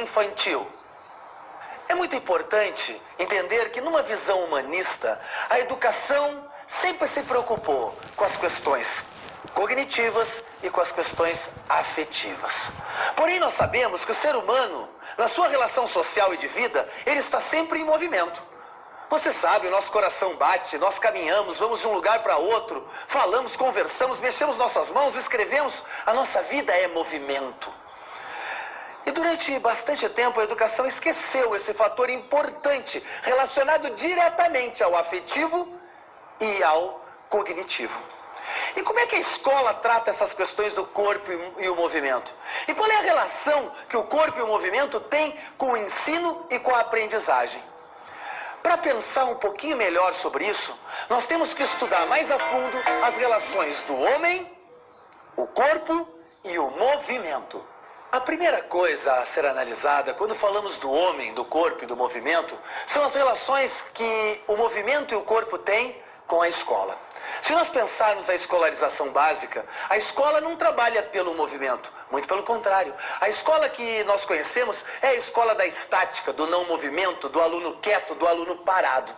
infantil. É muito importante entender que numa visão humanista, a educação sempre se preocupou com as questões cognitivas e com as questões afetivas. Porém, nós sabemos que o ser humano, na sua relação social e de vida, ele está sempre em movimento. Você sabe, o nosso coração bate, nós caminhamos, vamos de um lugar para outro, falamos, conversamos, mexemos nossas mãos, escrevemos. A nossa vida é movimento. E durante bastante tempo a educação esqueceu esse fator importante relacionado diretamente ao afetivo e ao cognitivo. E como é que a escola trata essas questões do corpo e o movimento? E qual é a relação que o corpo e o movimento têm com o ensino e com a aprendizagem? Para pensar um pouquinho melhor sobre isso, nós temos que estudar mais a fundo as relações do homem, o corpo e o movimento. A primeira coisa a ser analisada quando falamos do homem, do corpo e do movimento são as relações que o movimento e o corpo têm com a escola. Se nós pensarmos a escolarização básica, a escola não trabalha pelo movimento, muito pelo contrário. A escola que nós conhecemos é a escola da estática, do não movimento, do aluno quieto, do aluno parado.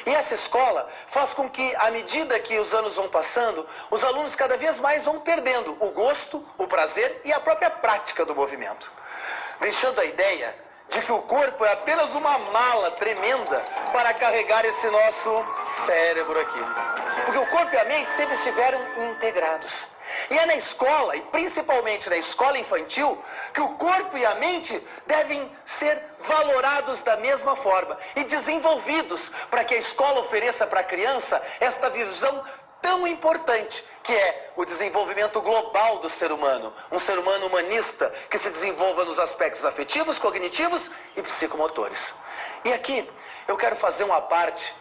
E essa escola faz com que, à medida que os anos vão passando, os alunos cada vez mais vão perdendo o gosto, o prazer e a própria prática do movimento. Deixando a ideia de que o corpo é apenas uma mala tremenda para carregar esse nosso cérebro aqui. Porque o corpo e a mente sempre estiveram integrados. E é na escola, e principalmente na escola infantil, que o corpo e a mente devem ser valorados da mesma forma e desenvolvidos para que a escola ofereça para a criança esta visão tão importante, que é o desenvolvimento global do ser humano. Um ser humano humanista que se desenvolva nos aspectos afetivos, cognitivos e psicomotores. E aqui eu quero fazer uma parte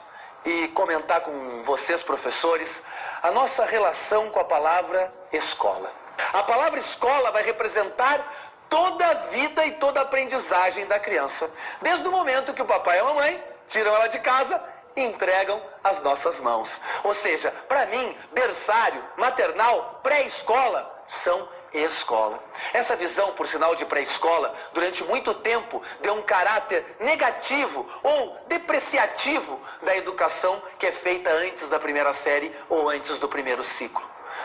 e comentar com vocês, professores, a nossa relação com a palavra escola. A palavra escola vai representar toda a vida e toda a aprendizagem da criança, desde o momento que o papai e a mamãe tiram ela de casa e entregam as nossas mãos. Ou seja, para mim, berçário, maternal, pré-escola são escola. Essa visão, por sinal, de pré-escola, durante muito tempo, deu um caráter negativo ou depreciativo da educação que é feita antes da primeira série ou antes do primeiro ciclo.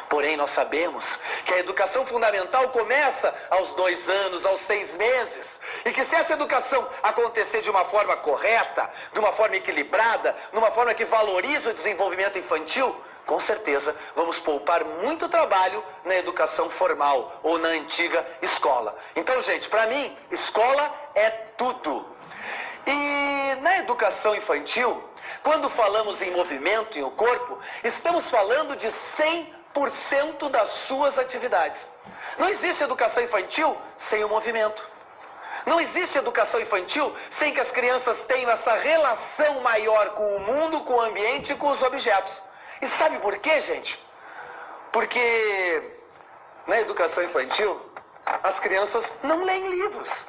Porém, nós sabemos que a educação fundamental começa aos 2 anos, aos 6 meses. E que se essa educação acontecer de uma forma correta, de uma forma equilibrada, de uma forma que valoriza o desenvolvimento infantil, com certeza vamos poupar muito trabalho na educação formal ou na antiga escola. Então, gente, para mim, escola é tudo. E na educação infantil, quando falamos em movimento e o corpo, estamos falando de 100% das suas atividades. Não existe educação infantil sem o movimento. Não existe educação infantil sem que as crianças tenham essa relação maior com o mundo, com o ambiente e com os objetos. E sabe por quê, gente? Porque na educação infantil, as crianças não leem livros.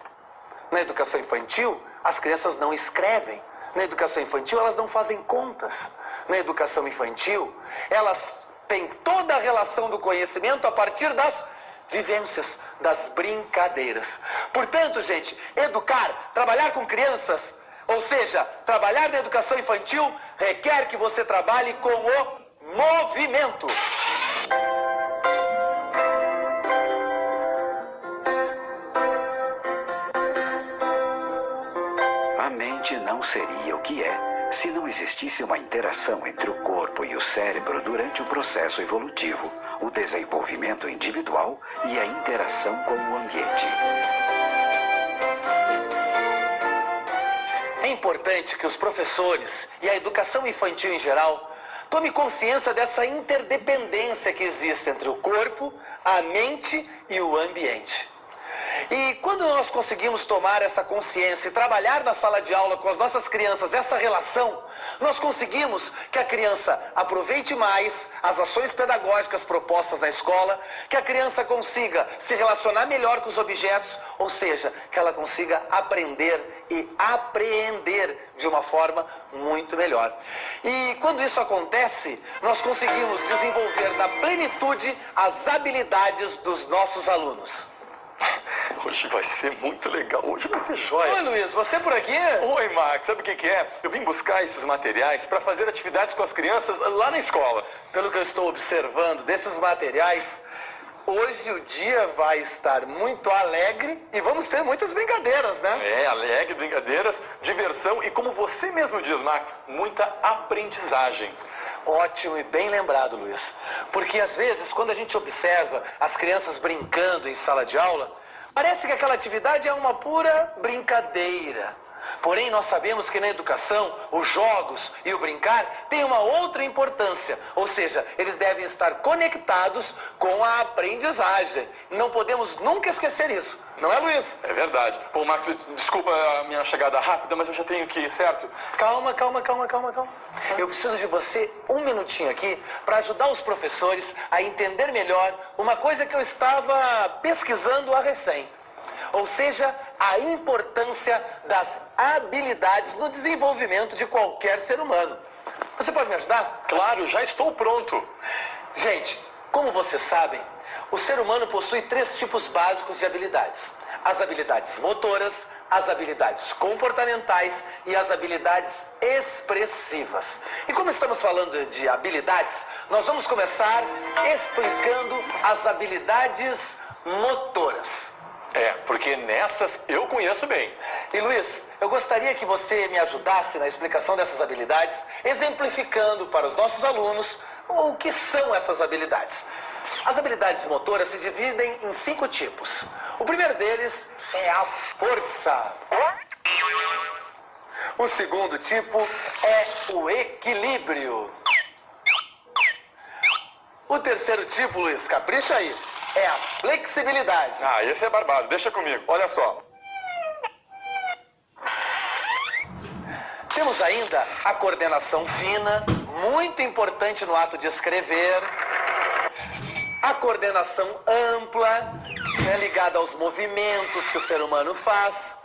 Na educação infantil, as crianças não escrevem. Na educação infantil, elas não fazem contas. Na educação infantil, elas têm toda a relação do conhecimento a partir das vivências, das brincadeiras. Portanto, gente, educar, trabalhar com crianças, ou seja, trabalhar na educação infantil, requer que você trabalhe com o movimento. A mente não seria o que é se não existisse uma interação entre o corpo e o cérebro durante o processo evolutivo, o desenvolvimento individual e a interação com o ambiente. É importante que os professores e a educação infantil em geral tome consciência dessa interdependência que existe entre o corpo, a mente e o ambiente. E quando nós conseguimos tomar essa consciência e trabalhar na sala de aula com as nossas crianças essa relação, nós conseguimos que a criança aproveite mais as ações pedagógicas propostas na escola, que a criança consiga se relacionar melhor com os objetos, ou seja, que ela consiga aprender e apreender de uma forma muito melhor. E quando isso acontece, nós conseguimos desenvolver na plenitude as habilidades dos nossos alunos. Hoje vai ser muito legal. Hoje vai ser jóia. Oi, Luiz, você por aqui? Oi, Max. Sabe o que é? Eu vim buscar esses materiais para fazer atividades com as crianças lá na escola. Pelo que eu estou observando desses materiais, hoje o dia vai estar muito alegre e vamos ter muitas brincadeiras, né? É, alegre, brincadeiras, diversão e, como você mesmo diz, Max, muita aprendizagem. Ótimo e bem lembrado, Luiz. Porque às vezes, quando a gente observa as crianças brincando em sala de aula, parece que aquela atividade é uma pura brincadeira. Porém, nós sabemos que na educação, os jogos e o brincar têm uma outra importância. Ou seja, eles devem estar conectados com a aprendizagem. Não podemos nunca esquecer isso. Não é, Luiz? É verdade. Bom, Max, desculpa a minha chegada rápida, mas eu já tenho que ir, certo? Calma. Eu preciso de você um minutinho aqui para ajudar os professores a entender melhor uma coisa que eu estava pesquisando a recém. Ou seja, a importância das habilidades no desenvolvimento de qualquer ser humano. Você pode me ajudar? Claro, já estou pronto. Gente, como vocês sabem, o ser humano possui 3 tipos básicos de habilidades. As habilidades motoras, as habilidades comportamentais e as habilidades expressivas. E como estamos falando de habilidades, nós vamos começar explicando as habilidades motoras. É, porque nessas eu conheço bem. E Luiz, eu gostaria que você me ajudasse na explicação dessas habilidades, exemplificando para os nossos alunos o que são essas habilidades. As habilidades motoras se dividem em 5 tipos. O primeiro deles é a força. O segundo tipo é o equilíbrio. O terceiro tipo, Luiz, capricha aí, é a flexibilidade. Ah, esse é barbado. Deixa comigo. Olha só. Temos ainda a coordenação fina, muito importante no ato de escrever. A coordenação ampla, ligada aos movimentos que o ser humano faz.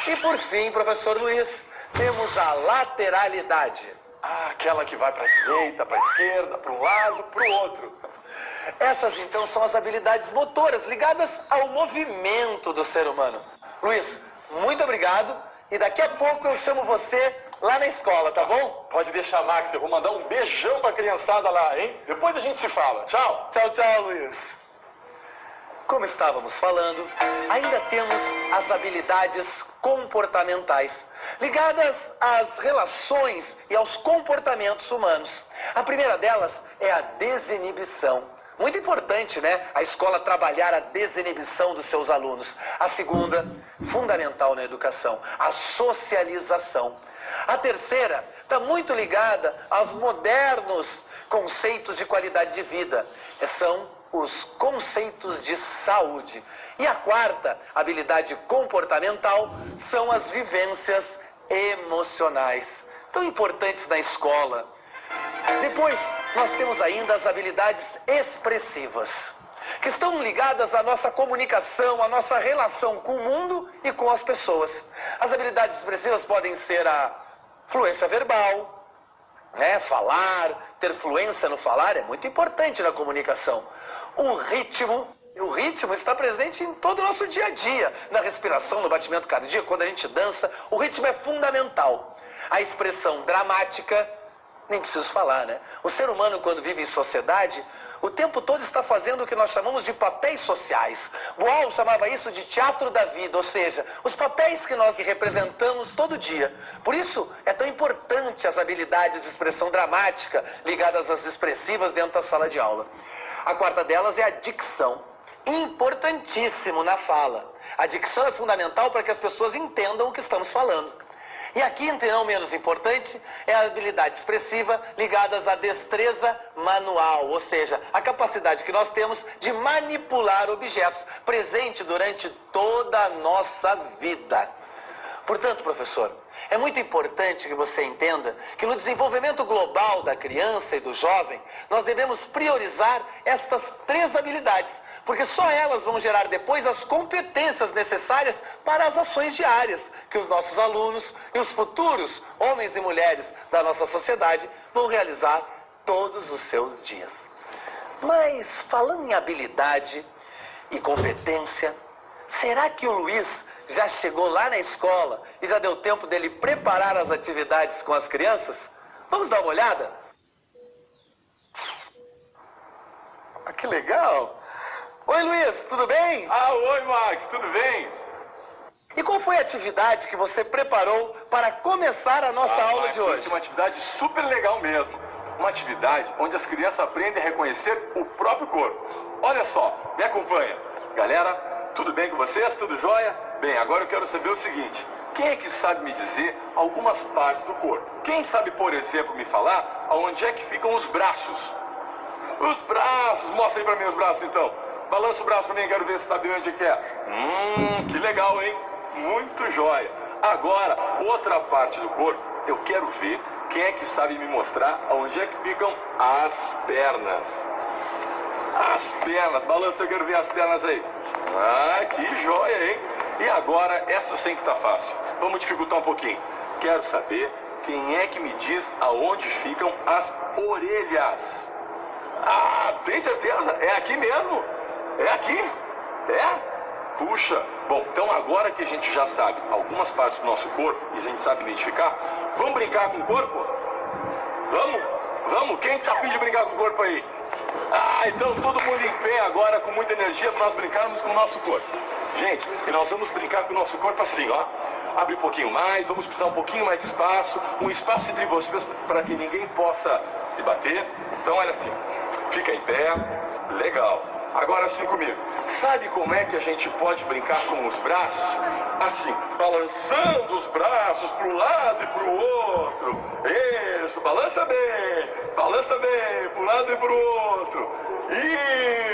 E por fim, professor Luiz, temos a lateralidade. Ah, aquela que vai para a direita, para a esquerda, para um lado, para o outro. Essas, então, são as habilidades motoras ligadas ao movimento do ser humano. Luiz, muito obrigado. E daqui a pouco eu chamo você lá na escola, tá bom? Pode deixar, Max. Eu vou mandar um beijão para a criançada lá, hein? Depois a gente se fala. Tchau. Tchau, Luiz. Como estávamos falando, ainda temos as habilidades comportamentais, ligadas às relações e aos comportamentos humanos. A primeira delas é a desinibição. Muito importante, né? A escola trabalhar a desinibição dos seus alunos. A segunda, fundamental na educação, a socialização. A terceira está muito ligada aos modernos conceitos de qualidade de vida. São os conceitos de saúde. E a quarta habilidade comportamental são as vivências emocionais, tão importantes na escola. Depois, nós temos ainda as habilidades expressivas, que estão ligadas à nossa comunicação, à nossa relação com o mundo e com as pessoas. As habilidades expressivas podem ser a fluência verbal, né? Falar, ter fluência no falar é muito importante na comunicação. O ritmo está presente em todo o nosso dia a dia, na respiração, no batimento cardíaco, quando a gente dança, o ritmo é fundamental. A expressão dramática, nem preciso falar, né? O ser humano, quando vive em sociedade, o tempo todo está fazendo o que nós chamamos de papéis sociais. Boal chamava isso de teatro da vida, ou seja, os papéis que nós representamos todo dia. Por isso, é tão importante as habilidades de expressão dramática ligadas às expressivas dentro da sala de aula. A quarta delas é a dicção, importantíssimo na fala. A dicção é fundamental para que as pessoas entendam o que estamos falando. E a quinta, e não menos importante, é a habilidade expressiva ligadas à destreza manual, ou seja, a capacidade que nós temos de manipular objetos, presente durante toda a nossa vida. Portanto, professor, é muito importante que você entenda que no desenvolvimento global da criança e do jovem, nós devemos priorizar estas 3 habilidades, porque só elas vão gerar depois as competências necessárias para as ações diárias que os nossos alunos e os futuros homens e mulheres da nossa sociedade vão realizar todos os seus dias. Mas, falando em habilidade e competência, será que o Luiz já chegou lá na escola e já deu tempo dele preparar as atividades com as crianças? Vamos dar uma olhada? Ah, que legal! Oi, Luiz, tudo bem? Ah, oi, Max, tudo bem? E qual foi a atividade que você preparou para começar a nossa aula Max, de hoje? É uma atividade super legal mesmo. Uma atividade onde as crianças aprendem a reconhecer o próprio corpo. Olha só, me acompanha. Galera, tudo bem com vocês? Tudo jóia? Bem, agora eu quero saber o seguinte. Quem é que sabe me dizer algumas partes do corpo? Quem sabe, por exemplo, me falar aonde é que ficam os braços? Os braços! Mostra aí pra mim os braços, então. Balança o braço pra mim, quero ver se sabe onde é que é. Que legal, hein? Muito jóia. Agora, outra parte do corpo, eu quero ver quem é que sabe me mostrar aonde é que ficam as pernas. As pernas, balança, eu quero ver as pernas aí. Ah, que jóia, hein? E agora, essa eu sei que tá fácil. Vamos dificultar um pouquinho. Quero saber quem é que me diz aonde ficam as orelhas. Ah, tem certeza? É aqui mesmo? É aqui? É? Puxa, bom, então agora que a gente já sabe algumas partes do nosso corpo e a gente sabe identificar, vamos brincar com o corpo? Vamos? Vamos? Quem tá a fim de brincar com o corpo aí? Ah, então todo mundo em pé agora com muita energia para nós brincarmos com o nosso corpo. Gente, e nós vamos brincar com o nosso corpo assim, ó. Abre um pouquinho mais, vamos precisar um pouquinho mais de espaço, um espaço entre vocês para que ninguém possa se bater. Então olha assim, fica em pé, legal. Agora assim comigo. Sabe como é que a gente pode brincar com os braços? Assim, balançando os braços para um lado e para o outro. Isso, balança bem, para um lado e para o outro.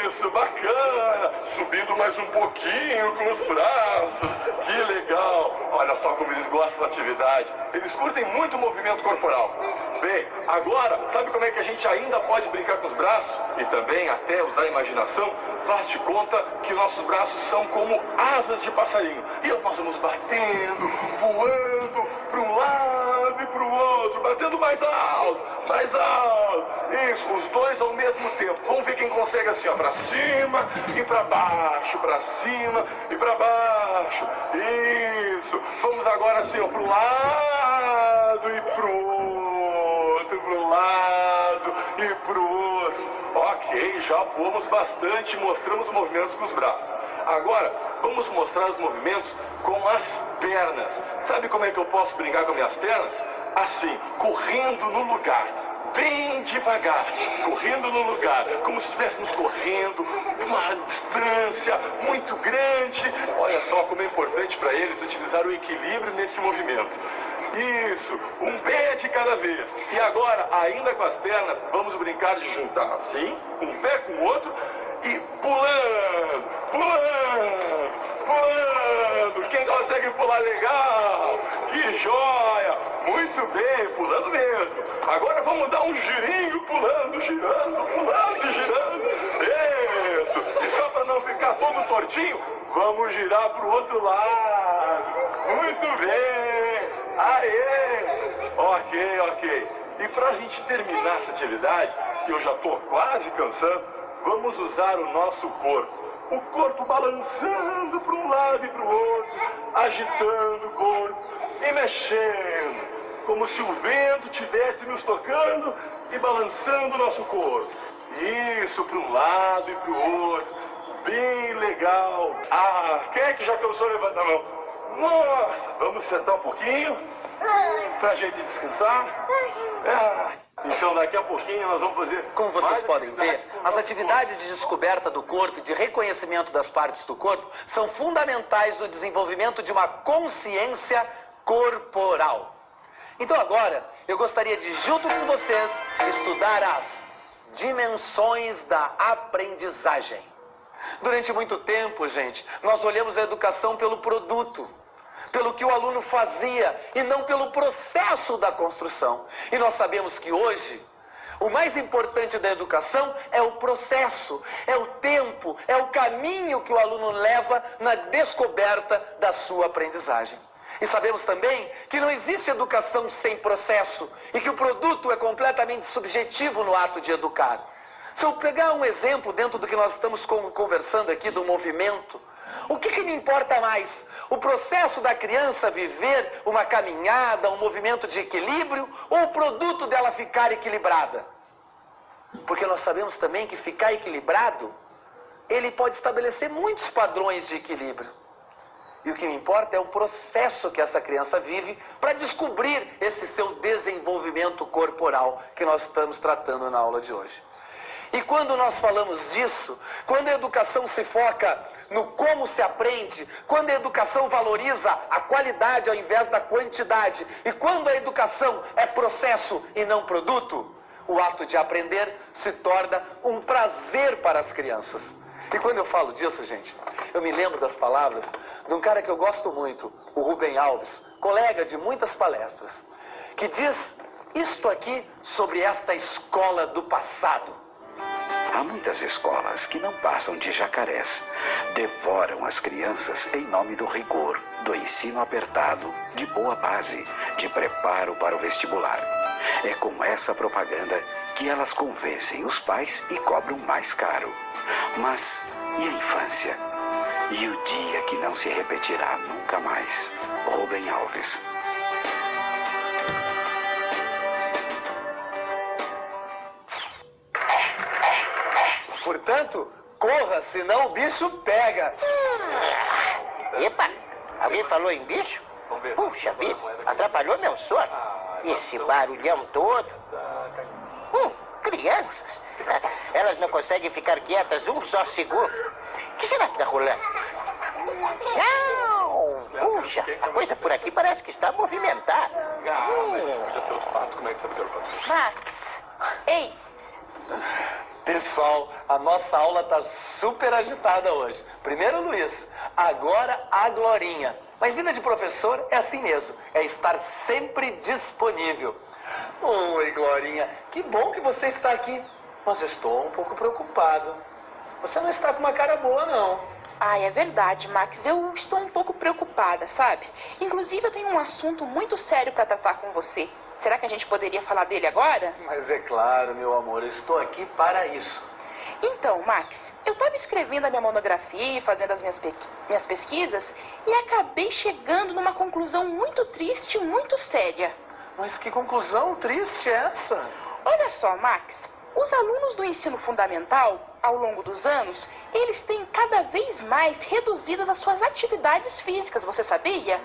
Isso, bacana. Subindo mais um pouquinho com os braços. Que legal. Olha só como eles gostam da atividade. Eles curtem muito o movimento corporal. Bem, agora, sabe como é que a gente ainda pode brincar com os braços? E também até usar a imaginação? Faz de conta que nossos braços são como asas de passarinho. E nós vamos batendo, voando para um lado e para o outro, batendo mais alto, mais alto. Isso, os dois ao mesmo tempo. Vamos ver quem consegue assim, ó, para cima e para baixo, para cima e para baixo. Isso. Vamos agora assim, ó, para um lado e para o outro, para um lado e para o outro. Ok, já fomos bastante, mostramos os movimentos com os braços. Agora, vamos mostrar os movimentos com as pernas. Sabe como é que eu posso brincar com minhas pernas? Assim, correndo no lugar, bem devagar, correndo no lugar, como se estivéssemos correndo uma distância muito grande. Olha só como é importante para eles utilizar o equilíbrio nesse movimento. Isso, um pé de cada vez. E agora, ainda com as pernas, vamos brincar de juntar assim, um pé com o outro e pulando, pulando, pulando. Quem consegue pular legal? Que joia! Muito bem, pulando mesmo. Agora vamos dar um girinho, pulando, girando, pulando e girando. Isso. E só para não ficar todo tortinho, vamos girar para o outro lado. Muito bem. Aê! Ok. E para a gente terminar essa atividade, que eu já estou quase cansando, vamos usar o nosso corpo. O corpo balançando para um lado e para o outro, agitando o corpo e mexendo, como se o vento estivesse nos tocando e balançando o nosso corpo. Isso, para um lado e para o outro. Bem legal. Ah, quem é que já cansou? Levanta a mão. Nossa, vamos sentar um pouquinho pra gente descansar. Então daqui a pouquinho nós vamos fazer... Como vocês podem ver, as atividades de descoberta do corpo e de reconhecimento das partes do corpo são fundamentais no desenvolvimento de uma consciência corporal. Então agora, eu gostaria de, junto com vocês, estudar as dimensões da aprendizagem. Durante muito tempo, gente, nós olhamos a educação pelo produto, pelo que o aluno fazia e não pelo processo da construção. E nós sabemos que hoje, o mais importante da educação é o processo, é o tempo, é o caminho que o aluno leva na descoberta da sua aprendizagem. E sabemos também que não existe educação sem processo e que o produto é completamente subjetivo no ato de educar. Se eu pegar um exemplo dentro do que nós estamos conversando aqui, do movimento, O que me importa mais? O processo da criança viver uma caminhada, um movimento de equilíbrio, ou o produto dela ficar equilibrada? Porque nós sabemos também que ficar equilibrado, ele pode estabelecer muitos padrões de equilíbrio. E o que me importa é o processo que essa criança vive para descobrir esse seu desenvolvimento corporal que nós estamos tratando na aula de hoje. E quando nós falamos disso, quando a educação se foca no como se aprende, quando a educação valoriza a qualidade ao invés da quantidade, e quando a educação é processo e não produto, o ato de aprender se torna um prazer para as crianças. E quando eu falo disso, gente, eu me lembro das palavras de um cara que eu gosto muito, o Rubem Alves, colega de muitas palestras, que diz isto aqui sobre esta escola do passado. Há muitas escolas que não passam de jacarés, devoram as crianças em nome do rigor, do ensino apertado, de boa base, de preparo para o vestibular. É com essa propaganda que elas convencem os pais e cobram mais caro. Mas e a infância? E o dia que não se repetirá nunca mais? Rubem Alves. Portanto, corra, senão o bicho pega. Epa, alguém falou em bicho? Puxa vida, atrapalhou meu sono. Esse barulhão todo. Crianças. Elas não conseguem ficar quietas um só segundo. O que será que está rolando? Não! Puxa, a coisa por aqui parece que está movimentada. Max, ei, Pessoal, a nossa aula está super agitada hoje. Primeiro o Luiz, agora a Glorinha. Mas vida de professor é assim mesmo, é estar sempre disponível. Oi, Glorinha, que bom que você está aqui. Mas eu estou um pouco preocupado. Você não está com uma cara boa, não. ai, é verdade, Max, eu estou um pouco preocupada, sabe? Inclusive, eu tenho um assunto muito sério para tratar com você. Será que a gente poderia falar dele agora? Mas é claro, meu amor, eu estou aqui para isso. Então, Max, eu estava escrevendo a minha monografia e fazendo as minhas pesquisas e acabei chegando numa conclusão muito triste e muito séria. Mas que conclusão triste é essa? Olha só, Max, os alunos do ensino fundamental, ao longo dos anos, eles têm cada vez mais reduzidas as suas atividades físicas, você sabia?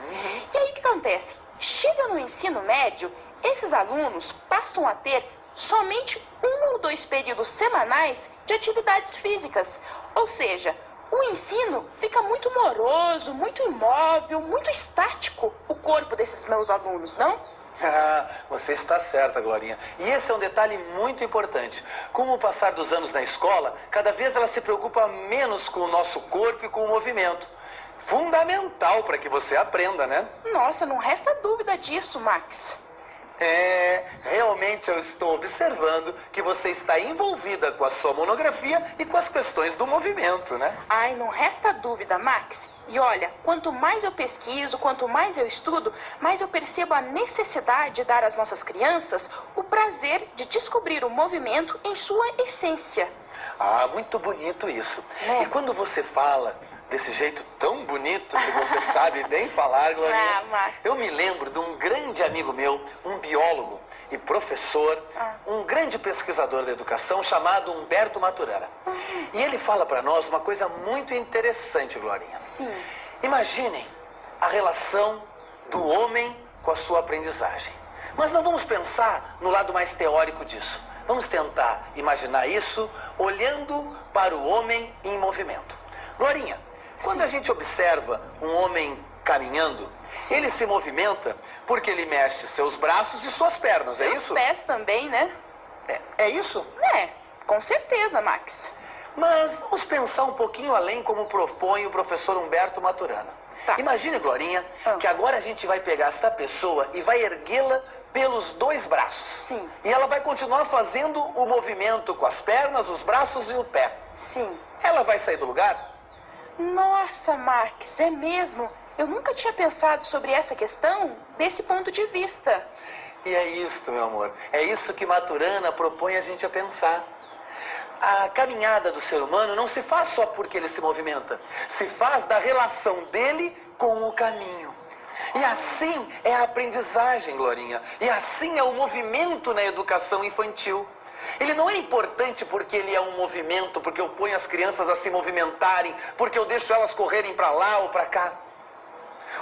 E aí o que acontece? Chega no ensino médio, esses alunos passam a ter somente 1 ou 2 períodos semanais de atividades físicas. Ou seja, o ensino fica muito moroso, muito imóvel, muito estático, o corpo desses meus alunos, não? Você está certa, Glorinha. E esse é um detalhe muito importante. Com o passar dos anos na escola, cada vez ela se preocupa menos com o nosso corpo e com o movimento. Fundamental para que você aprenda, né? Nossa, não resta dúvida disso, Max. Realmente eu estou observando que você está envolvida com a sua monografia e com as questões do movimento, né? Ai, não resta dúvida, Max. E olha, quanto mais eu pesquiso, quanto mais eu estudo, mais eu percebo a necessidade de dar às nossas crianças o prazer de descobrir o movimento em sua essência. Muito bonito isso. E quando você fala desse jeito tão bonito que você sabe bem falar, Glorinha, Max. eu me lembro de um grande amigo meu, um biólogo e professor, um grande pesquisador da educação chamado Humberto Maturana. E ele fala para nós uma coisa muito interessante, Glorinha. Sim. Imaginem a relação do homem com a sua aprendizagem. Mas não vamos pensar no lado mais teórico disso. Vamos tentar imaginar isso olhando para o homem em movimento. Glorinha, quando a gente observa um homem caminhando, ele se movimenta porque ele mexe seus braços e suas pernas, é isso? Os pés também, né? É isso? Com certeza, Max. Mas vamos pensar um pouquinho além, como propõe o professor Humberto Maturana. Tá. Imagine, Glorinha, que agora a gente vai pegar esta pessoa e vai erguê-la pelos 2 braços. Sim. E ela vai continuar fazendo o movimento com as pernas, os braços e o pé. Sim. Ela vai sair do lugar? Nossa, Max, é mesmo? Eu nunca tinha pensado sobre essa questão desse ponto de vista. E é isso, meu amor. É isso que Maturana propõe a gente a pensar. A caminhada do ser humano não se faz só porque ele se movimenta, se faz da relação dele com o caminho. E assim é a aprendizagem, Glorinha. E assim é o movimento na educação infantil. Ele não é importante porque ele é um movimento, porque eu ponho as crianças a se movimentarem, porque eu deixo elas correrem para lá ou para cá.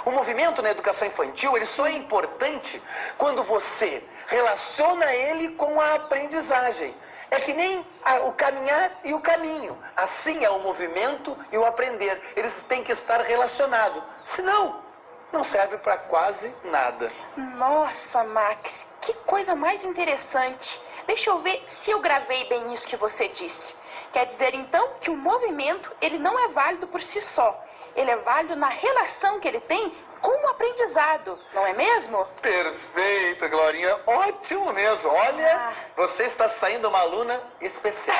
O movimento na educação infantil, ele só é importante quando você relaciona ele com a aprendizagem. É que nem o caminhar e o caminho. Assim é o movimento e o aprender. Eles têm que estar relacionados. Senão, não serve para quase nada. Nossa, Max, que coisa mais interessante. Deixa eu ver se eu gravei bem isso que você disse. Quer dizer, então, que o movimento, ele não é válido por si só. Ele é válido na relação que ele tem com o aprendizado, não é mesmo? Perfeito, Glorinha. Ótimo mesmo. Olha, você está saindo uma aluna especial.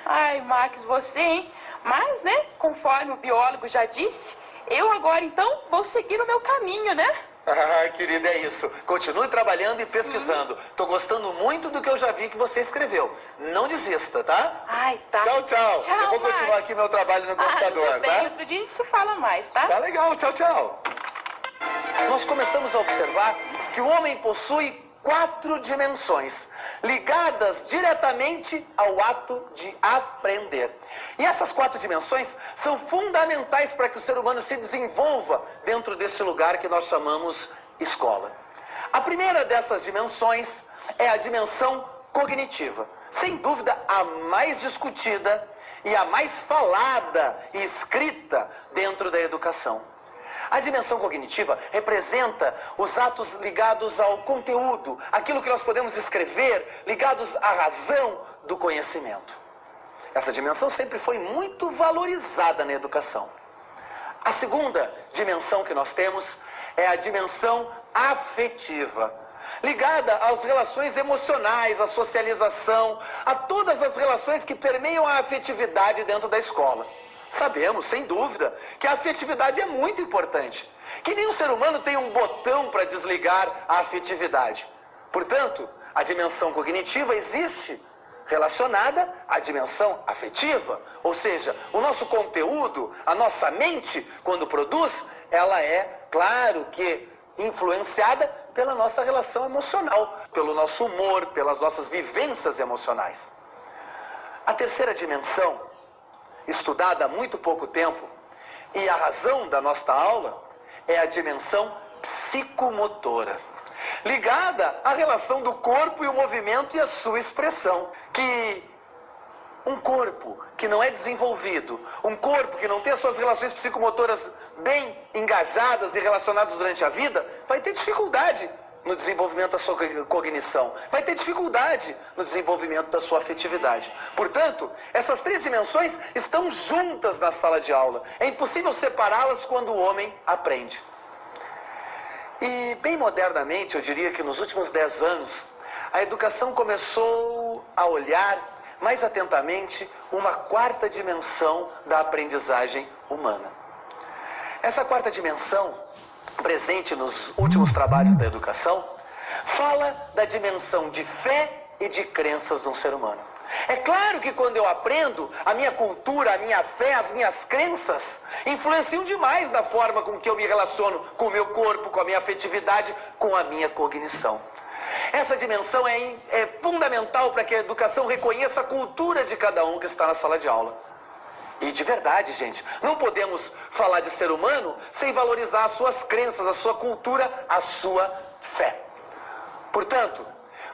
Ai, Max, você, hein? Mas, né, conforme o biólogo já disse, eu agora, então, vou seguir o meu caminho, né? Ah, querida, é isso. Continue trabalhando e pesquisando. Tô gostando muito do que eu já vi que você escreveu. Não desista, tá? Ai, tá. Tchau, tchau. Tchau, Eu vou continuar Max. aqui meu trabalho no computador, tudo bem. tá? Outro dia a gente se fala mais, tá? Tá legal, tchau, tchau. Nós começamos a observar que o homem possui 4 dimensões, ligadas diretamente ao ato de aprender. E essas 4 dimensões são fundamentais para que o ser humano se desenvolva dentro desse lugar que nós chamamos escola. A primeira dessas dimensões é a dimensão cognitiva. Sem dúvida, a mais discutida e a mais falada e escrita dentro da educação. A dimensão cognitiva representa os atos ligados ao conteúdo, aquilo que nós podemos escrever, ligados à razão do conhecimento. Essa dimensão sempre foi muito valorizada na educação. A segunda dimensão que nós temos é a dimensão afetiva, ligada às relações emocionais, à socialização, a todas as relações que permeiam a afetividade dentro da escola. Sabemos, sem dúvida, que a afetividade é muito importante, que nenhum ser humano tem um botão para desligar a afetividade. Portanto, a dimensão cognitiva existe relacionada à dimensão afetiva, ou seja, o nosso conteúdo, a nossa mente, quando produz, ela é, claro que, influenciada pela nossa relação emocional, pelo nosso humor, pelas nossas vivências emocionais. A terceira dimensão, estudada há muito pouco tempo, e a razão da nossa aula, é a dimensão psicomotora, ligada à relação do corpo e o movimento e a sua expressão. Que um corpo que não é desenvolvido, um corpo que não tem as suas relações psicomotoras bem engajadas e relacionadas durante a vida, vai ter dificuldade no desenvolvimento da sua cognição, vai ter dificuldade no desenvolvimento da sua afetividade. Portanto, essas 3 dimensões estão juntas na sala de aula. É impossível separá-las quando o homem aprende. E bem modernamente, eu diria que nos últimos 10 anos, a educação começou a olhar mais atentamente uma 4ª dimensão da aprendizagem humana. Essa 4ª dimensão, presente nos últimos trabalhos da educação, fala da dimensão de fé e de crenças de um ser humano. É claro que quando eu aprendo, a minha cultura, a minha fé, as minhas crenças influenciam demais na forma com que eu me relaciono com o meu corpo, com a minha afetividade, com a minha cognição. Essa dimensão é fundamental para que a educação reconheça a cultura de cada um que está na sala de aula. E de verdade, gente, não podemos falar de ser humano sem valorizar as suas crenças, a sua cultura, a sua fé. Portanto,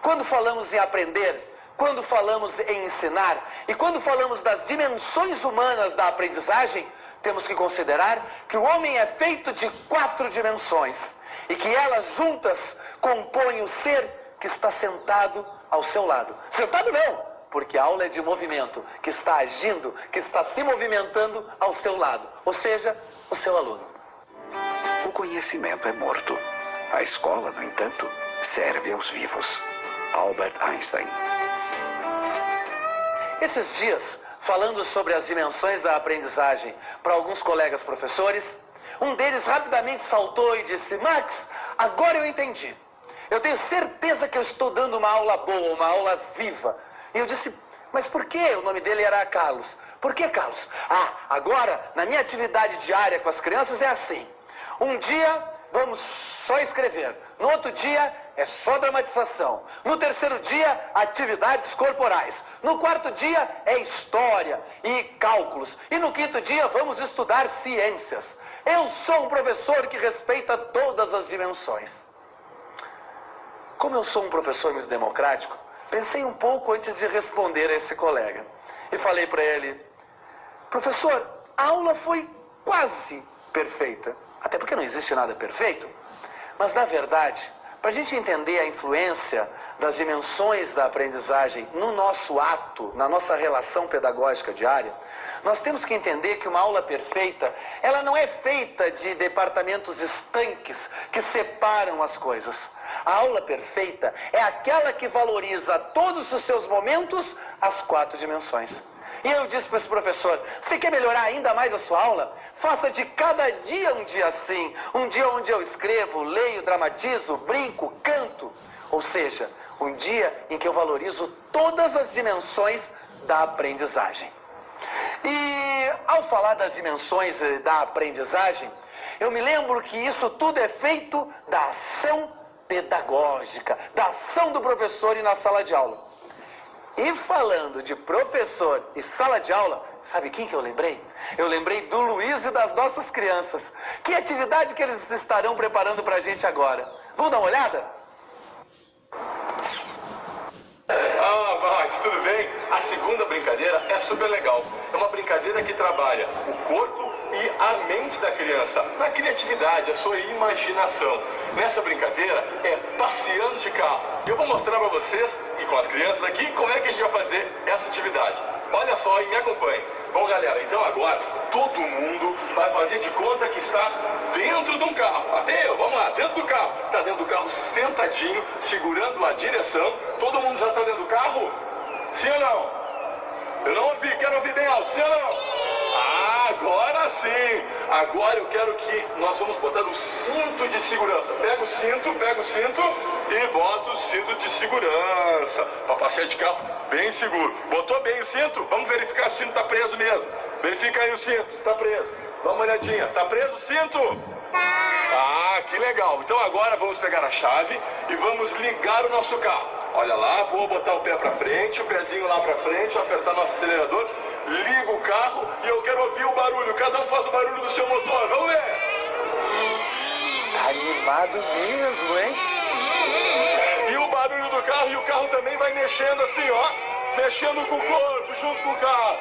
quando falamos em aprender, quando falamos em ensinar e quando falamos das dimensões humanas da aprendizagem, temos que considerar que o homem é feito de 4 dimensões e que elas juntas compõem o ser que está sentado ao seu lado. Sentado não, porque a aula é de movimento, que está agindo, que está se movimentando ao seu lado, ou seja, o seu aluno. O conhecimento é morto. A escola, no entanto, serve aos vivos. Albert Einstein. Esses dias, falando sobre as dimensões da aprendizagem para alguns colegas professores, um deles rapidamente saltou e disse: Max, agora eu entendi. Eu tenho certeza que eu estou dando uma aula boa, uma aula viva. E eu disse: Mas por que o nome dele era Carlos? Por que Carlos? Ah, agora, na minha atividade diária com as crianças é assim. Um dia vamos só escrever. No outro dia é só dramatização. No terceiro dia, atividades corporais. No quarto dia é história e cálculos. E no quinto dia vamos estudar ciências. Eu sou um professor que respeita todas as dimensões. Como eu sou um professor muito democrático, pensei um pouco antes de responder a esse colega. E falei para ele: professor, a aula foi quase perfeita. Até porque não existe nada perfeito. Mas, na verdade, para a gente entender a influência das dimensões da aprendizagem no nosso ato, na nossa relação pedagógica diária, nós temos que entender que uma aula perfeita, ela não é feita de departamentos estanques que separam as coisas. A aula perfeita é aquela que valoriza todos os seus momentos, as 4 dimensões. E eu disse para esse professor: você quer melhorar ainda mais a sua aula? Faça de cada dia um dia assim. Um dia onde eu escrevo, leio, dramatizo, brinco, canto. Ou seja, um dia em que eu valorizo todas as dimensões da aprendizagem. E ao falar das dimensões da aprendizagem, eu me lembro que isso tudo é feito da ação pedagógica, da ação do professor e na sala de aula. E falando de professor e sala de aula, sabe quem que eu lembrei? Eu lembrei do Luiz e das nossas crianças. Que atividade que eles estarão preparando pra gente agora? Vamos dar uma olhada? Ah, Max, tudo bem? A segunda brincadeira é super legal. É uma brincadeira que trabalha o corpo e a mente da criança, na criatividade, a sua imaginação. Nessa brincadeira é passeando de carro. Eu vou mostrar para vocês e com as crianças aqui como é que a gente vai fazer essa atividade. Olha só e me acompanhe. Bom, galera, então agora todo mundo vai fazer de conta que está dentro de um carro. Até eu, vamos lá, dentro do carro. Está dentro do carro sentadinho, segurando a direção. Todo mundo já está dentro do carro? Sim ou não? Eu não ouvi, quero ouvir bem alto, sim ou não? Ah, agora sim! Agora eu quero que nós vamos botar o cinto de segurança. Pega o cinto e bota o cinto de segurança. Para passear de carro bem seguro. Botou bem o cinto? Vamos verificar se o cinto está preso mesmo. Verifica aí o cinto, está preso. Dá uma olhadinha, está preso o cinto? Ah, que legal. Então agora vamos pegar a chave e vamos ligar o nosso carro. Olha lá, vou botar o pé para frente, o pezinho lá para frente, apertar nosso acelerador, ligo o carro e eu quero ouvir o barulho. Cada um faz o barulho do seu motor. Vamos ver. Tá animado mesmo, hein? E o barulho do carro, e o carro também vai mexendo assim, ó. Mexendo com o corpo, junto com o carro.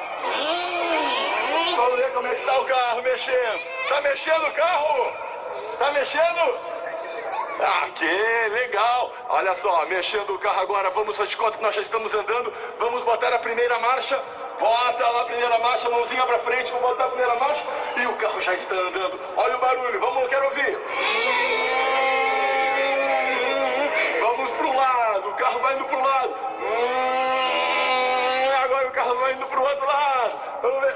Vamos ver como é que tá o carro mexendo. Tá mexendo o carro? Tá mexendo? Ah, que legal! Olha só, mexendo o carro agora, vamos fazer de conta que nós já estamos andando. Vamos botar a primeira marcha. Bota lá a primeira marcha, mãozinha pra frente, vou botar a primeira marcha. E o carro já está andando. Olha o barulho, vamos, eu quero ouvir. Vamos pro lado, o carro vai indo pro lado. Agora o carro vai indo pro outro lado. Vamos ver.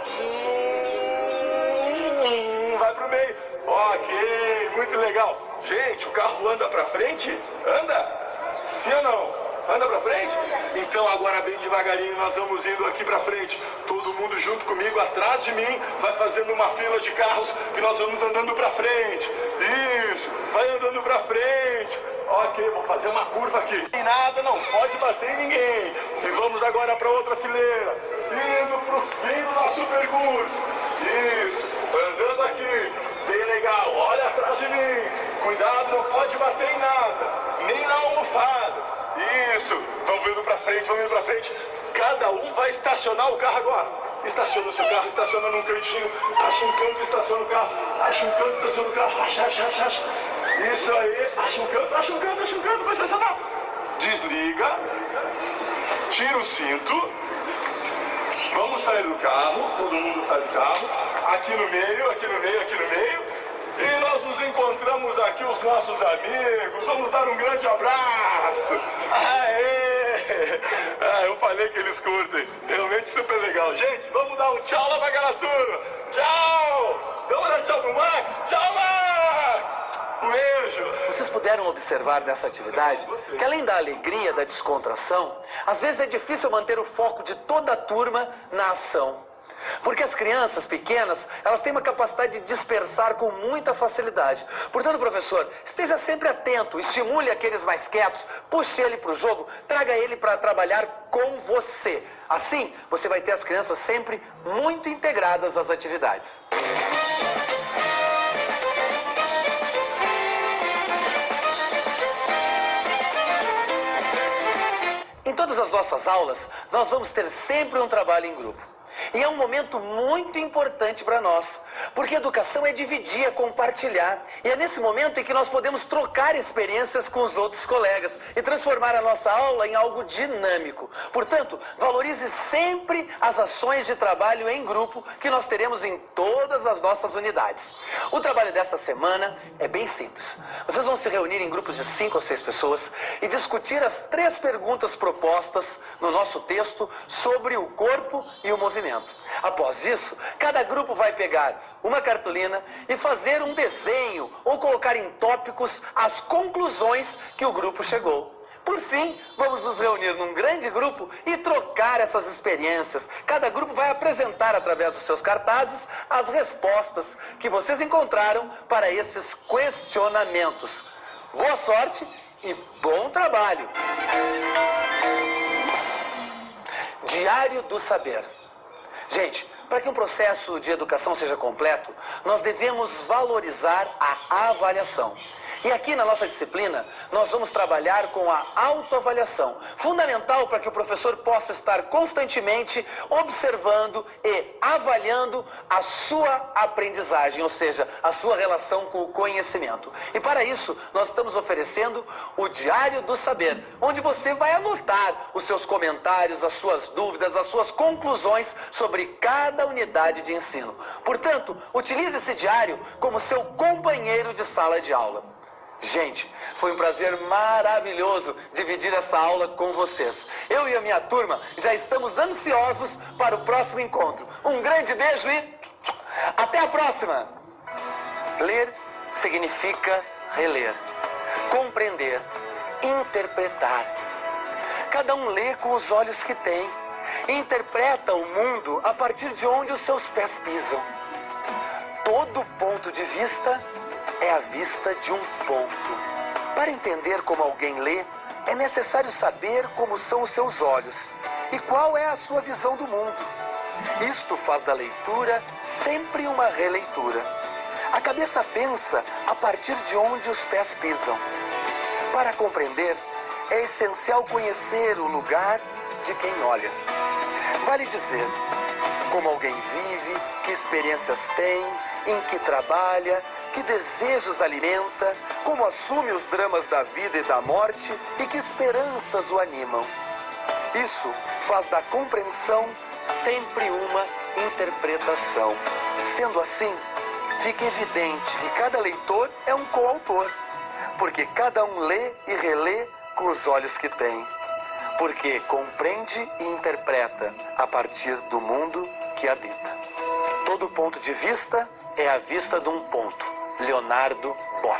Vai pro meio. Ok, muito legal. Gente, o carro anda pra frente? Anda? Sim ou não? Anda pra frente? Então agora bem devagarinho nós vamos indo aqui pra frente. Todo mundo junto comigo, atrás de mim, vai fazendo uma fila de carros e nós vamos andando pra frente. Isso, vai andando pra frente. Ok, vou fazer uma curva aqui. Não tem nada, não pode bater em ninguém. E vamos agora pra outra fileira. Indo pro fim do nosso percurso. Isso, andando aqui. Bem legal, olha atrás de mim. Cuidado, não pode bater em nada. Nem na almofada. Isso, vamos indo pra frente, vamos indo pra frente. Cada um vai estacionar o carro agora. Estaciona o seu carro, estaciona num cantinho. Acha um canto, estaciona o carro. Acha um canto, estaciona o carro. Acha. Isso aí, acha um canto, vai estacionar. Desliga. Tira o cinto. Vamos sair do carro, todo mundo sai do carro. Aqui no meio. E nós nos encontramos aqui, os nossos amigos. Vamos dar um grande abraço. Aê! Ah, eu falei que eles curtem. Realmente super legal. Gente, vamos dar um tchau lá pra aquela turma. Tchau! Vamos dar tchau pro Max? Tchau, Max! Um beijo! Vocês puderam observar nessa atividade que, além da alegria, da descontração, às vezes é difícil manter o foco de toda a turma na ação. Porque as crianças pequenas, elas têm uma capacidade de dispersar com muita facilidade. Portanto, professor, esteja sempre atento, estimule aqueles mais quietos, puxe ele para o jogo, traga ele para trabalhar com você. Assim, você vai ter as crianças sempre muito integradas às atividades. Em todas as nossas aulas, nós vamos ter sempre um trabalho em grupo. E é um momento muito importante para nós, porque educação é dividir, é compartilhar. E é nesse momento em que nós podemos trocar experiências com os outros colegas e transformar a nossa aula em algo dinâmico. Portanto, valorize sempre as ações de trabalho em grupo que nós teremos em todas as nossas unidades. O trabalho desta semana é bem simples. Vocês vão se reunir em grupos de 5 ou 6 pessoas e discutir as 3 perguntas propostas no nosso texto sobre o corpo e o movimento. Após isso, cada grupo vai pegar uma cartolina e fazer um desenho ou colocar em tópicos as conclusões que o grupo chegou. Por fim, vamos nos reunir num grande grupo e trocar essas experiências. Cada grupo vai apresentar, através dos seus cartazes, as respostas que vocês encontraram para esses questionamentos. Boa sorte e bom trabalho! Diário do Saber. Gente, para que um processo de educação seja completo, nós devemos valorizar a avaliação. E aqui na nossa disciplina, nós vamos trabalhar com a autoavaliação, fundamental para que o professor possa estar constantemente observando e avaliando a sua aprendizagem, ou seja, a sua relação com o conhecimento. E para isso, nós estamos oferecendo o Diário do Saber, onde você vai anotar os seus comentários, as suas dúvidas, as suas conclusões sobre cada unidade de ensino. Portanto, utilize esse diário como seu companheiro de sala de aula. Gente, foi um prazer maravilhoso dividir essa aula com vocês. Eu e a minha turma já estamos ansiosos para o próximo encontro. Um grande beijo e até a próxima! Ler significa reler, compreender, interpretar. Cada um lê com os olhos que tem, interpreta o mundo a partir de onde os seus pés pisam. Todo ponto de vista é a vista de um ponto. Para entender como alguém lê, é necessário saber como são os seus olhos e qual é a sua visão do mundo. Isto faz da leitura sempre uma releitura. A cabeça pensa a partir de onde os pés pisam. Para compreender, é essencial conhecer o lugar de quem olha. Vale dizer, como alguém vive, que experiências tem, em que trabalha, que desejos alimenta, como assume os dramas da vida e da morte e que esperanças o animam. Isso faz da compreensão sempre uma interpretação. Sendo assim, fica evidente que cada leitor é um coautor, porque cada um lê e relê com os olhos que tem, porque compreende e interpreta a partir do mundo que habita. Todo ponto de vista é a vista de um ponto. Leonardo Boff.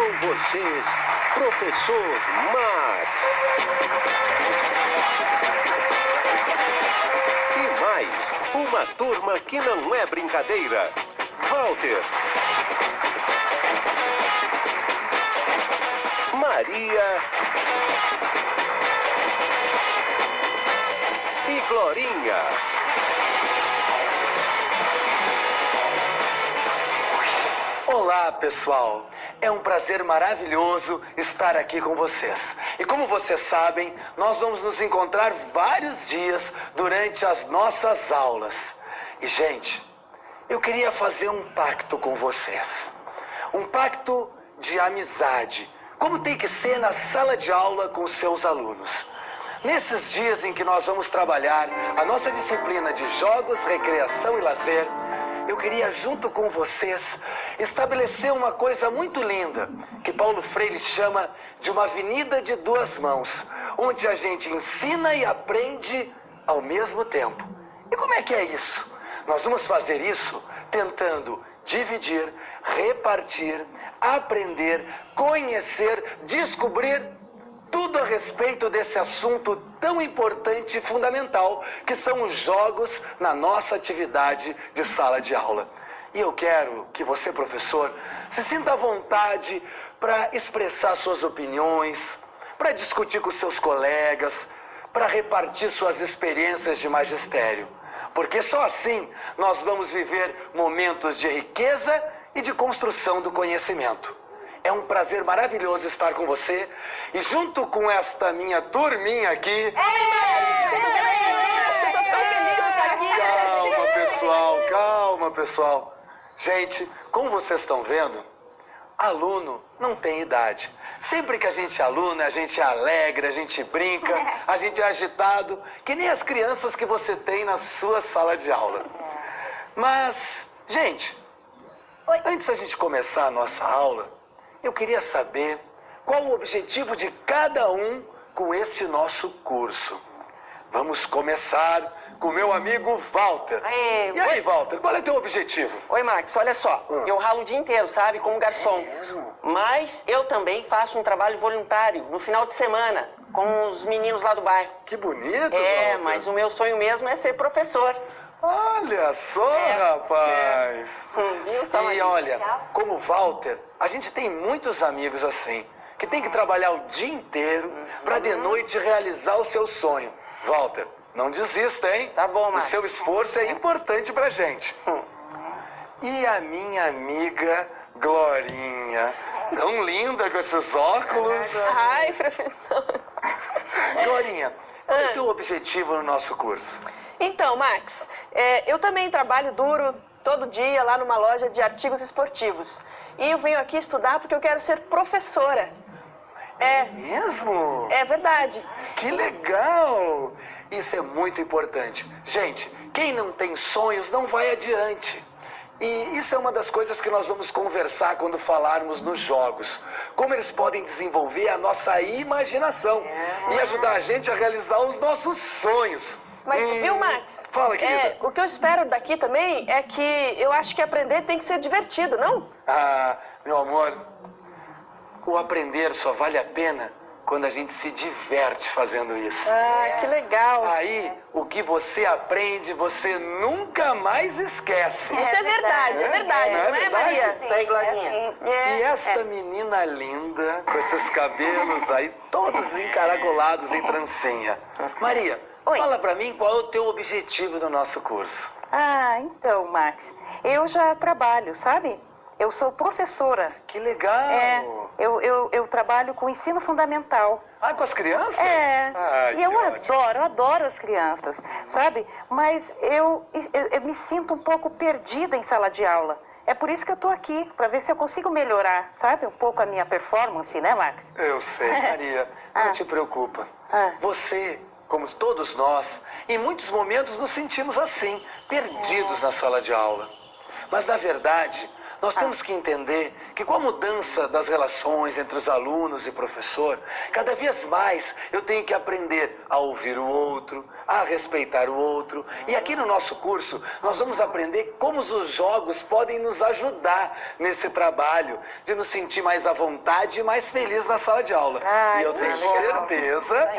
Com vocês, professor Max. E mais, uma turma que não é brincadeira. Walter, Maria e Glorinha. Olá, pessoal. É um prazer maravilhoso estar aqui com vocês. E como vocês sabem, nós vamos nos encontrar vários dias durante as nossas aulas. E, gente, eu queria fazer um pacto com vocês. Um pacto de amizade, como tem que ser na sala de aula com os seus alunos. Nesses dias em que nós vamos trabalhar a nossa disciplina de jogos, recreação e lazer, eu queria, junto com vocês, estabelecer uma coisa muito linda, que Paulo Freire chama de uma avenida de duas mãos, onde a gente ensina e aprende ao mesmo tempo. E como é que é isso? Nós vamos fazer isso tentando dividir, repartir, aprender, conhecer, descobrir tudo a respeito desse assunto tão importante e fundamental que são os jogos na nossa atividade de sala de aula. E eu quero que você, professor, se sinta à vontade para expressar suas opiniões, para discutir com seus colegas, para repartir suas experiências de magistério. Porque só assim nós vamos viver momentos de riqueza e de construção do conhecimento. É um prazer maravilhoso estar com você e junto com esta minha turminha aqui... Calma, pessoal. Gente, como vocês estão vendo, aluno não tem idade. Sempre que a gente é aluno, a gente é alegre, a gente brinca, a gente é agitado, que nem as crianças que você tem na sua sala de aula. Mas, gente, antes da gente começar a nossa aula, eu queria saber qual o objetivo de cada um com este nosso curso. Vamos começar com o meu amigo Walter. E aí, Walter, qual é o teu objetivo? Oi, Max, olha só. Eu ralo o dia inteiro, sabe, como garçom. Mas eu também faço um trabalho voluntário no final de semana com os meninos lá do bairro. Que bonito, Walter. Mas o meu sonho mesmo é ser professor. Olha só, rapaz. E olha, como Walter, a gente tem muitos amigos assim, que tem que trabalhar o dia inteiro para de noite realizar o seu sonho. Walter, não desista, hein? Tá bom, Max. O seu esforço é importante pra gente. E a minha amiga Glorinha, tão linda com esses óculos. Ai, professor. Glorinha, qual é o teu objetivo no nosso curso? Então, Max, eu também trabalho duro todo dia lá numa loja de artigos esportivos. E eu venho aqui estudar porque eu quero ser professora. É mesmo? É verdade. Que legal! Isso é muito importante. Gente, quem não tem sonhos não vai adiante. E isso é uma das coisas que nós vamos conversar quando falarmos nos jogos. Como eles podem desenvolver a nossa imaginação e ajudar a gente a realizar os nossos sonhos. Mas, viu, Max? Fala, querida. O que eu espero daqui também é que eu acho que aprender tem que ser divertido, não? Ah, meu amor, o aprender só vale a pena quando a gente se diverte fazendo isso. Ah, que legal. Aí, o que você aprende, você nunca mais esquece. Isso é verdade, não é, Maria? Isso aí, Glorinha. E esta menina linda, com esses cabelos aí todos encaracolados em trancinha. Maria, fala pra mim qual é o teu objetivo no nosso curso. Ah, então, Max, eu já trabalho, sabe? Eu sou professora. Que legal! Eu trabalho com ensino fundamental. Ah, com as crianças? E eu adoro as crianças, sabe? Mas eu me sinto um pouco perdida em sala de aula. É por isso que eu tô aqui, para ver se eu consigo melhorar, sabe? Um pouco a minha performance, né, Max? Eu sei, Maria. Não te preocupa. Você, como todos nós, em muitos momentos nos sentimos assim, perdidos na sala de aula. Mas, na verdade, Nós temos que entender que com a mudança das relações entre os alunos e professor, cada vez mais eu tenho que aprender a ouvir o outro, a respeitar o outro. E aqui no nosso curso, nós vamos aprender como os jogos podem nos ajudar nesse trabalho de nos sentir mais à vontade e mais feliz na sala de aula. E eu tenho certeza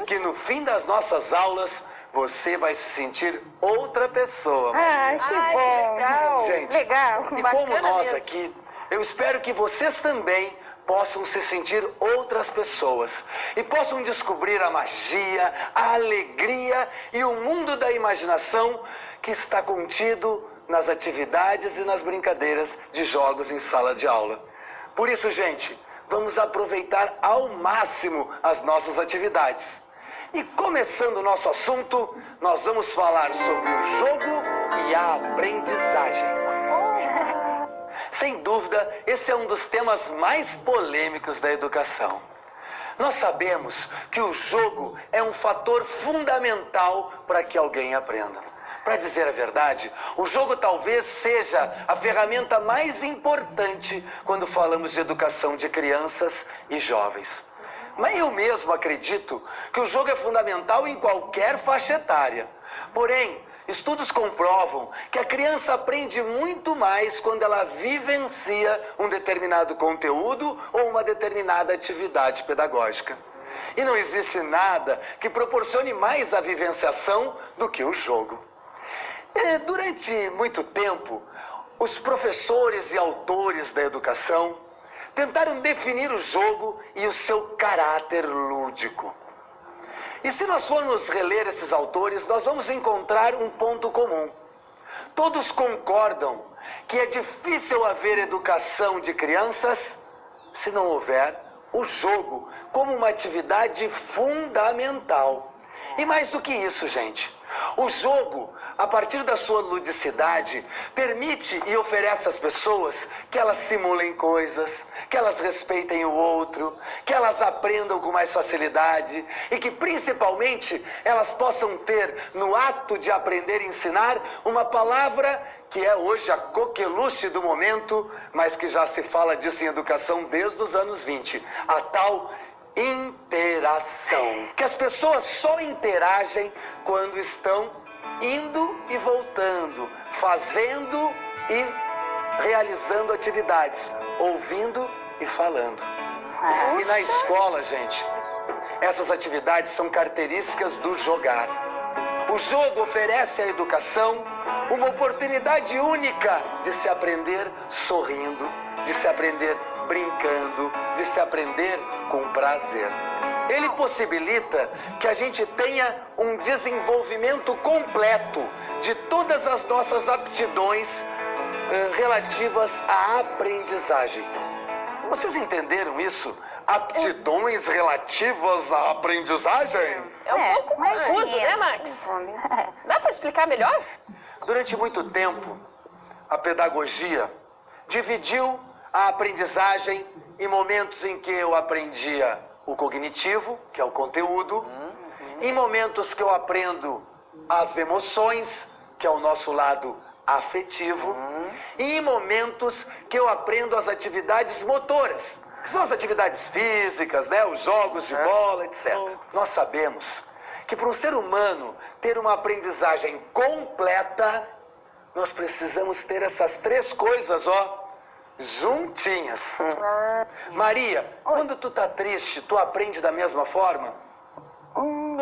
que no fim das nossas aulas, você vai se sentir outra pessoa. Ai, que bom. legal. Gente, Legal. e como Bacana nós mesmo. aqui, eu espero que vocês também possam se sentir outras pessoas e possam descobrir a magia, a alegria e o mundo da imaginação que está contido nas atividades e nas brincadeiras de jogos em sala de aula. Por isso, gente, vamos aproveitar ao máximo as nossas atividades. E começando o nosso assunto, nós vamos falar sobre o jogo e a aprendizagem. Sem dúvida, esse é um dos temas mais polêmicos da educação. Nós sabemos que o jogo é um fator fundamental para que alguém aprenda. Para dizer a verdade, o jogo talvez seja a ferramenta mais importante quando falamos de educação de crianças e jovens. Mas eu mesmo acredito que o jogo é fundamental em qualquer faixa etária. Porém, estudos comprovam que a criança aprende muito mais quando ela vivencia um determinado conteúdo ou uma determinada atividade pedagógica. E não existe nada que proporcione mais a vivenciação do que o jogo. Durante muito tempo, os professores e autores da educação tentaram definir o jogo e o seu caráter lúdico. E se nós formos reler esses autores, nós vamos encontrar um ponto comum. Todos concordam que é difícil haver educação de crianças se não houver o jogo como uma atividade fundamental. E mais do que isso, gente, o jogo, a partir da sua ludicidade, permite e oferece às pessoas que elas simulem coisas, que elas respeitem o outro, que elas aprendam com mais facilidade e que, principalmente, elas possam ter, no ato de aprender e ensinar, uma palavra que é hoje a coqueluche do momento, mas que já se fala disso em educação desde os anos 20, a tal interação. Que as pessoas só interagem quando estão indo e voltando, fazendo e realizando atividades, ouvindo e falando. E na escola, gente, essas atividades são características do jogar. O jogo oferece à educação uma oportunidade única de se aprender sorrindo, de se aprender brincando, de se aprender com prazer. Ele possibilita que a gente tenha um desenvolvimento completo de todas as nossas aptidões relativas à aprendizagem. Vocês entenderam isso? Aptidões relativas à aprendizagem? É um pouco confuso, né, Max? Dá para explicar melhor? Durante muito tempo, a pedagogia dividiu a aprendizagem em momentos em que eu aprendia o cognitivo, que é o conteúdo, em momentos que eu aprendo as emoções, que é o nosso lado afetivo, e em momentos que eu aprendo as atividades motoras, que são as atividades físicas, né, os jogos de bola, etc. Nós sabemos que para um ser humano ter uma aprendizagem completa, nós precisamos ter essas três coisas, juntinhas. Maria, quando tu tá triste, tu aprende da mesma forma?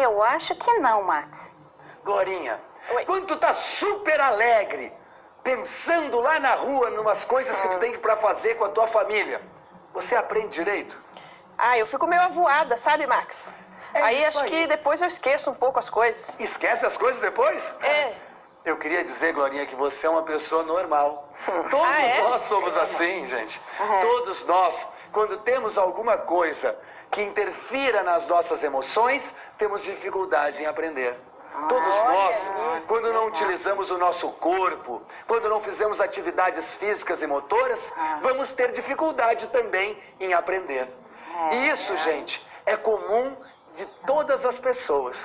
Eu acho que não, Max. Glorinha, quando tu tá super alegre, pensando lá na rua, numas coisas que tu tem pra fazer com a tua família, você aprende direito? Eu fico meio avoada, sabe, Max? Aí acho que depois eu esqueço um pouco as coisas. Esquece as coisas depois? Eu queria dizer, Glorinha, que você é uma pessoa normal. Todos nós somos assim, gente. Todos nós, quando temos alguma coisa que interfira nas nossas emoções, temos dificuldade em aprender. Todos nós, quando não utilizamos o nosso corpo, quando não fizemos atividades físicas e motoras, vamos ter dificuldade também em aprender. E isso, gente, é comum de todas as pessoas.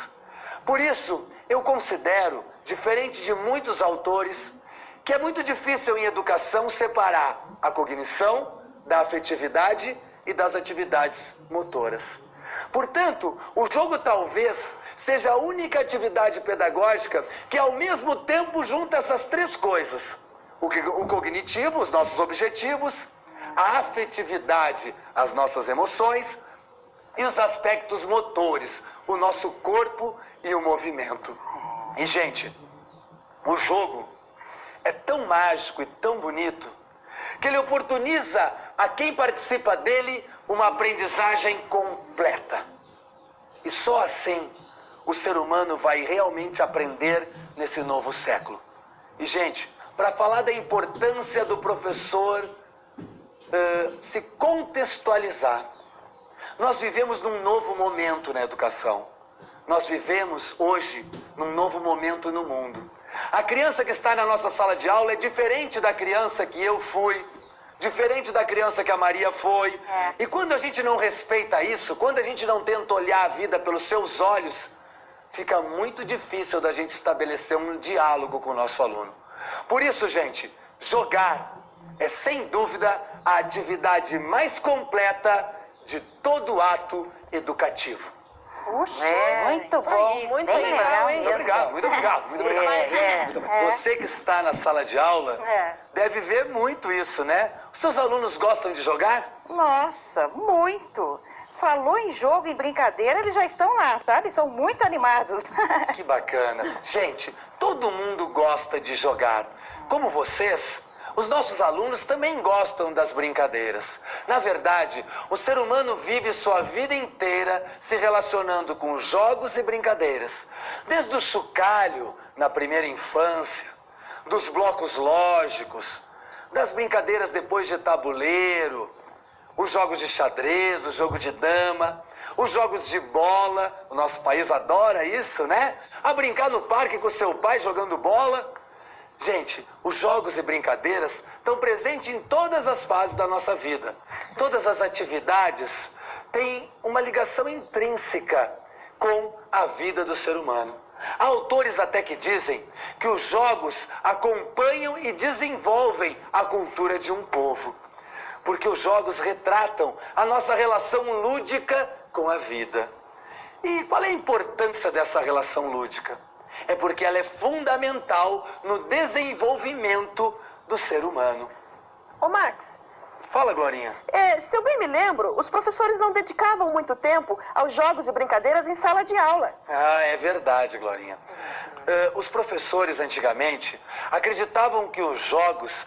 Por isso, eu considero, diferente de muitos autores, que é muito difícil em educação separar a cognição da afetividade e das atividades motoras. Portanto, o jogo talvez seja a única atividade pedagógica que ao mesmo tempo junta essas três coisas. O cognitivo, os nossos objetivos, a afetividade, as nossas emoções, e os aspectos motores, o nosso corpo e o movimento. E, gente, o jogo é tão mágico e tão bonito que ele oportuniza a quem participa dele uma aprendizagem completa. E só assim o ser humano vai realmente aprender nesse novo século. E, gente, para falar da importância do professor se contextualizar, nós vivemos num novo momento na educação. Nós vivemos hoje num novo momento no mundo. A criança que está na nossa sala de aula é diferente da criança que eu fui, diferente da criança que a Maria foi. E quando a gente não respeita isso, quando a gente não tenta olhar a vida pelos seus olhos, fica muito difícil da gente estabelecer um diálogo com o nosso aluno. Por isso, gente, jogar é sem dúvida a atividade mais completa de todo ato educativo. Puxa, muito bom, muito legal, hein? Muito obrigado, muito obrigado, muito obrigado. Você que está na sala de aula deve ver muito isso, né? Os seus alunos gostam de jogar? Nossa, muito. Falou em jogo, em brincadeira, eles já estão lá, sabe? São muito animados. Que bacana. Gente, todo mundo gosta de jogar. Como vocês, os nossos alunos também gostam das brincadeiras. Na verdade, o ser humano vive sua vida inteira se relacionando com jogos e brincadeiras. Desde o chocalho, na primeira infância, dos blocos lógicos, das brincadeiras depois de tabuleiro, os jogos de xadrez, o jogo de dama, os jogos de bola. O nosso país adora isso, né? A brincar no parque com seu pai jogando bola. Gente, os jogos e brincadeiras estão presentes em todas as fases da nossa vida. Todas as atividades têm uma ligação intrínseca com a vida do ser humano. Há autores até que dizem que os jogos acompanham e desenvolvem a cultura de um povo. Porque os jogos retratam a nossa relação lúdica com a vida. E qual é a importância dessa relação lúdica? É porque ela é fundamental no desenvolvimento do ser humano. Ô Max, Fala, Glorinha. se eu bem me lembro, os professores não dedicavam muito tempo aos jogos e brincadeiras em sala de aula. Ah, é verdade, Glorinha. Os professores antigamente acreditavam que os jogos